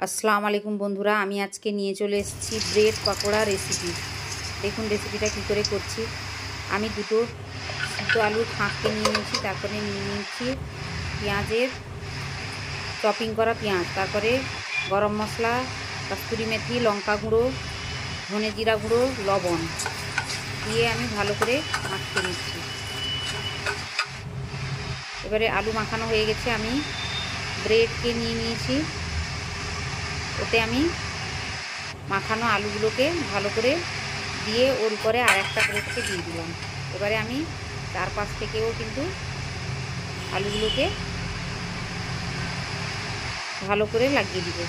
আসসালামু আলাইকুম বন্ধুরা, আমি আজকে নিয়ে চলে এসেছি ব্রেড পকোড়া রেসিপি। দেখুন রেসিপিটা কী করে করছি। আমি দুটো সিদ্ধ আলুর ফাঁককে নিয়ে নিয়েছি, তারপরে নিয়ে নিয়েছি পেঁয়াজের চপিং করা পেঁয়াজ, তারপরে গরম মশলা, কস্তুরি মেথি, লঙ্কা গুঁড়ো, ধনে জিরা গুঁড়ো, লবণ দিয়ে আমি ভালো করে মাখিয়ে নিচ্ছি। এবারে আলু মাখানো হয়ে গেছে, আমি ব্রেডকে নিয়ে নিয়েছি। ওতে আমি মাখানো আলুগুলোকে ভালো করে দিয়ে ওর উপরে আর একটা ব্রেডকে দিয়ে দিলাম। এবারে আমি চারপাশ থেকেও কিন্তু আলুগুলোকে ভালো করে লাগিয়ে দিব।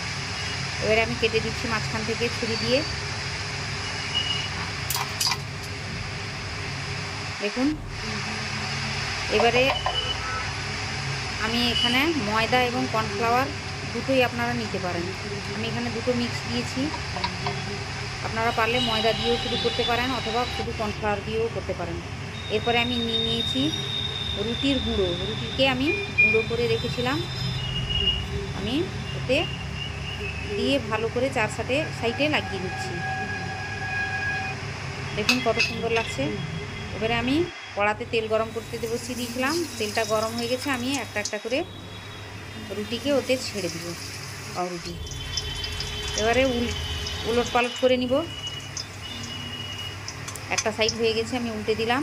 এবারে আমি কেটে দিচ্ছি মাঝখান থেকে ছুরি দিয়ে। দেখুন এবারে আমি এখানে ময়দা এবং কর্নফ্লাওয়ার দুটোই আপনারা নিতে পারেন। আমি এখানে দুটো মিক্স দিয়েছি। আপনারা পারলে ময়দা দিয়েও শুরু করতে পারেন অথবা শুধু কর্নফ্লাওয়ার দিয়েও করতে পারেন। এরপরে আমি নিয়ে নিয়েছি রুটির গুঁড়ো। রুটিকে আমি গুঁড়ো করে রেখেছিলাম, আমি ওতে দিয়ে ভালো করে চার সাইডে লাগিয়ে দিচ্ছি। দেখুন কত সুন্দর লাগছে। এবারে আমি কড়াতে তেল গরম করতে বসিয়ে দিয়েছিলাম। তেলটা গরম হয়ে গেছে, আমি একটা একটা করে রুটিকে ওতে ছেড়ে দিব পাউরুটি। এবারে উলট পালট করে নিব। একটা সাইড হয়ে গেছে, আমি উল্টে দিলাম।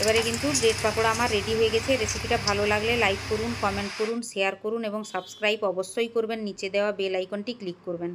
এবারে কিন্তু ব্রেড পাকোড়া আমার রেডি হয়ে গেছে। রেসিপিটা ভালো লাগলে লাইক করুন, কমেন্ট করুন, শেয়ার করুন এবং সাবস্ক্রাইব অবশ্যই করবেন। নিচে দেওয়া বেল আইকনটি ক্লিক করবেন।